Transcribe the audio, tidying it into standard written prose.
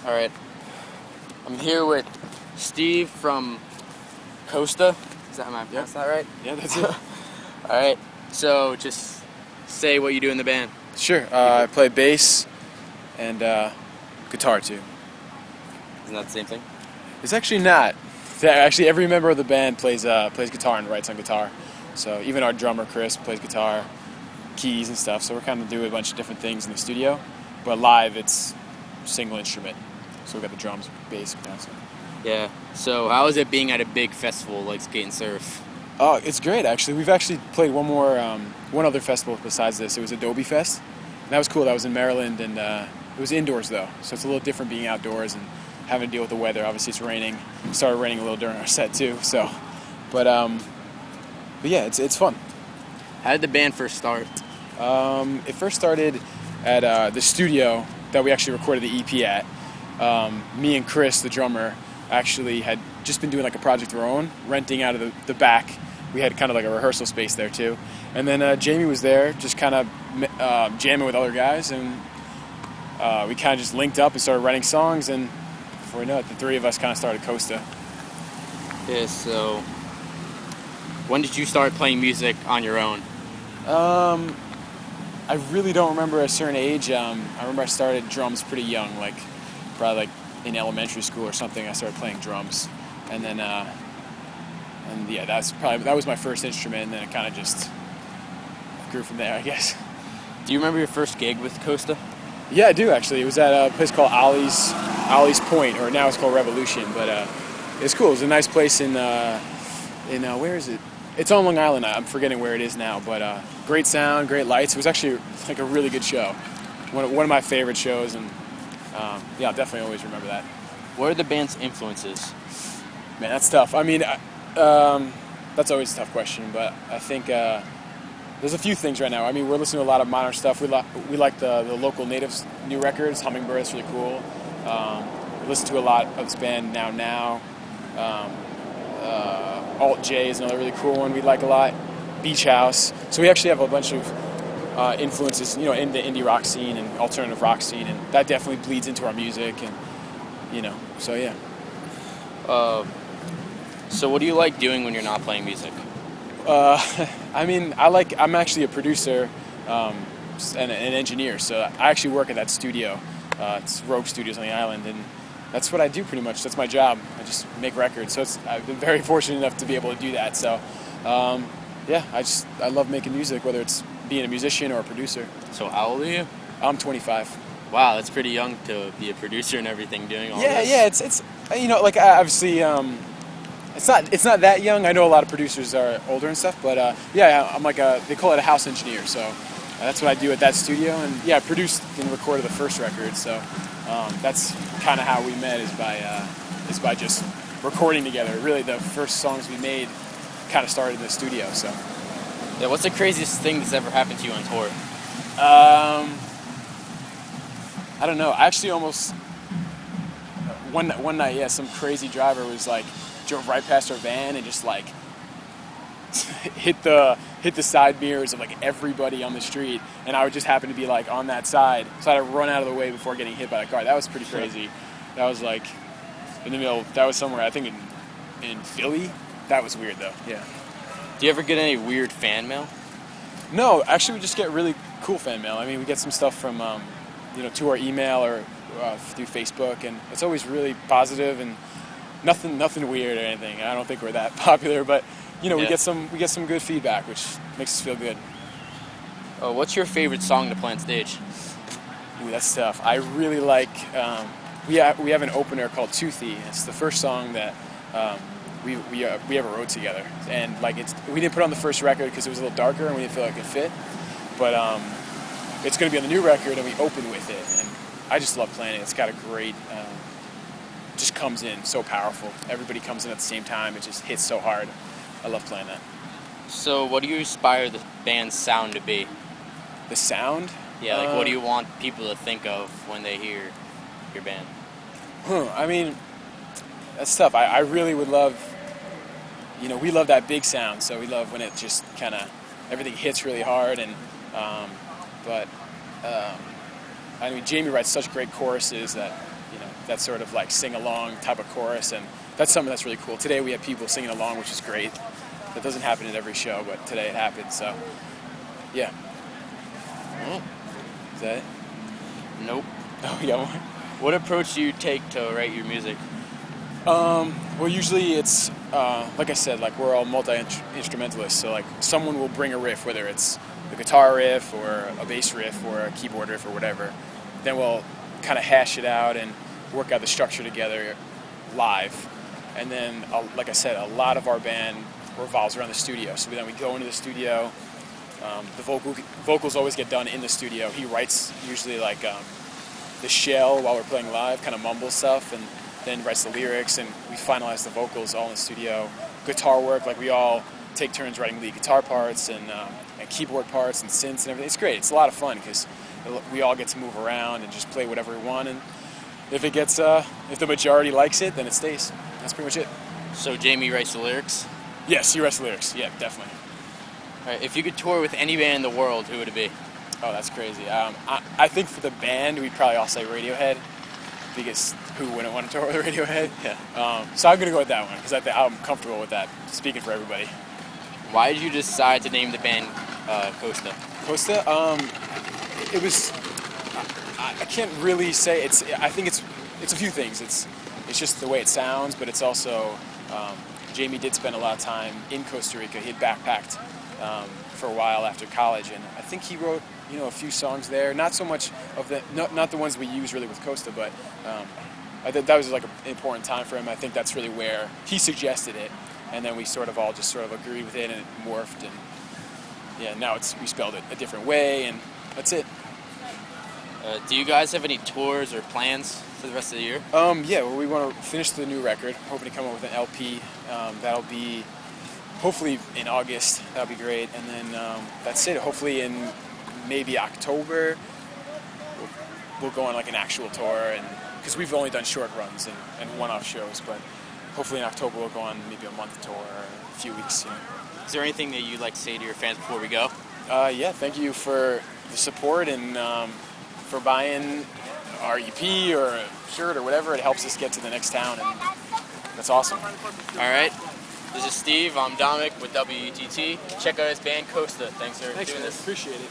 All right. I'm here with Steve from Coasta. Am I pronouncing that right? Yeah, that's it. All right. So just say what you do in the band. Sure. I play bass and guitar too. Isn't that the same thing? It's actually not. Actually, every member of the band plays guitar and writes on guitar. So even our drummer Chris plays guitar, keys and stuff. So we're kind of doing a bunch of different things in the studio, but live it's single instrument. So we've got the drums, bass, guitar. So. Yeah. So how is it being at a big festival like Skate and Surf? Oh, it's great actually. We've actually played one other festival besides this. It was Adobe Fest. And that was cool. That was in Maryland, and it was indoors though, so it's a little different being outdoors and having to deal with the weather. Obviously, it's raining. It started raining a little during our set too. So, but yeah, it's fun. How did the band first start? It first started at the studio that we actually recorded the EP at. Me and Chris, the drummer, actually had just been doing like a project of our own, renting out of the back. We had kind of like a rehearsal space there too. And then Jamie was there just kind of jamming with other guys, and we kind of just linked up and started writing songs, and before we know it, the three of us kind of started Coasta. Yeah, so when did you start playing music on your own? I really don't remember a certain age. I remember I started drums pretty young, like probably like in elementary school or something. I started playing drums, and then and yeah, that was my first instrument, and then it kind of just grew from there, I guess. Do you remember your first gig with Coasta? Yeah, I do actually. It was at a place called Ollie's Point, or now it's called Revolution, but it's cool. It was a nice place in where is it? It's on Long Island. I'm forgetting where it is now, but great sound, great lights. It was actually like a really good show. One of my favorite shows, and yeah, I'll definitely always remember that. What are the band's influences? Man, that's tough. I mean, that's always a tough question, but I think there's a few things right now. I mean, we're listening to a lot of modern stuff. We like the local natives' new records. Hummingbird's really cool. We listen to a lot of this band Now. Alt J is another really cool one we like a lot. Beach House. So we actually have a bunch of influences, in the indie rock scene and alternative rock scene, and that definitely bleeds into our music, and so yeah. So what do you like doing when you're not playing music? I mean, I'm actually a producer and an engineer, so I actually work at that studio. It's Rogue Studios on the island, and that's what I do pretty much. That's my job. I just make records. So I've been very fortunate enough to be able to do that. So yeah, I love making music, whether it's being a musician or a producer. So how old are you? I'm 25. Wow, that's pretty young to be a producer and everything, doing all this. Yeah, it's like obviously it's not that young. I know a lot of producers are older and stuff, but yeah, I'm like they call it a house engineer. So that's what I do at that studio, and yeah, I produced and recorded the first record. So that's kind of how we met, is by just recording together. Really, the first songs we made kind of started in the studio. So yeah, what's the craziest thing that's ever happened to you on tour? I don't know. Actually, almost one night, yeah, some crazy driver was like drove right past our van and just like hit the side mirrors of like everybody on the street, and I would just happen to be like on that side, so I had to run out of the way before getting hit by the car. That was pretty crazy. That was like in the middle. That was somewhere, I think in Philly. That was weird though. Yeah. Do you ever get any weird fan mail? No, actually, we just get really cool fan mail. I mean, we get some stuff from to our email or through Facebook, and it's always really positive and nothing weird or anything. I don't think we're that popular, but we get some good feedback, which makes us feel good. What's your favorite song to play on stage? Ooh, that's tough. I really like. We have an opener called Toothy. It's the first song that we ever wrote together, and like we didn't put it on the first record because it was a little darker and we didn't feel like it fit. But it's going to be on the new record, and we open with it, and I just love playing it. It's got a great. Just comes in so powerful. Everybody comes in at the same time. It just hits so hard. I love playing that. So what do you aspire the band's sound to be? The sound? Yeah, like what do you want people to think of when they hear your band? I mean, that's tough. I really would love, we love that big sound, so we love when it just kind of, everything hits really hard, and I mean, Jamie writes such great choruses that, that sort of like sing along type of chorus, and that's something that's really cool. Today we have people singing along, which is great. That doesn't happen at every show, but today it happened. So yeah. Oh. Is that it? Nope. Oh, we got one. What approach do you take to write your music? Well, usually it's, like I said, like we're all multi-instrumentalists, so like someone will bring a riff, whether it's a guitar riff or a bass riff or a keyboard riff or whatever. Then we'll kind of hash it out and work out the structure together live. And then, like I said, a lot of our band revolves around the studio. So then we go into the studio. The vocals always get done in the studio. He writes usually like the shell while we're playing live, kind of mumble stuff, and then writes the lyrics, and we finalize the vocals all in the studio. Guitar work, like we all take turns writing lead guitar parts and keyboard parts and synths and everything. It's great. It's a lot of fun because we all get to move around and just play whatever we want. And if it gets, if the majority likes it, then it stays. That's pretty much it. So Jamie writes the lyrics? Yes, he writes the lyrics. Yeah, definitely. All right, if you could tour with any band in the world, who would it be? Oh, that's crazy. I think for the band, we'd probably all say Radiohead, because who wouldn't want to tour with Radiohead? Yeah. So I'm going to go with that one, because I'm comfortable with that, speaking for everybody. Why did you decide to name the band Coasta? Coasta? It was, I can't really say, I think it's a few things. It's just the way it sounds, but it's also, Jamie did spend a lot of time in Costa Rica. He had backpacked for a while after college, and I think he wrote, a few songs there. Not so much of the, not the ones we use really with Coasta, but I think that was like an important time for him. I think that's really where he suggested it, and then we sort of all just sort of agreed with it, and it morphed, and yeah, now we spelled it a different way, and that's it. Do you guys have any tours or plans for the rest of the year? Yeah, well, we want to finish the new record, hoping to come up with an LP. That'll be hopefully in August. That'll be great, and then that's it. Hopefully in maybe October, we'll go on like an actual tour, and because we've only done short runs and one-off shows, but hopefully in October we'll go on maybe a month tour or a few weeks. Is there anything that you'd like to say to your fans before we go? Yeah, thank you for the support and for buying our EP or a shirt or whatever. It helps us get to the next town, and that's awesome. All right. This is Steve. I'm Dominic with WUTT. Check out his band Coasta. Thanks for doing this. Appreciate it.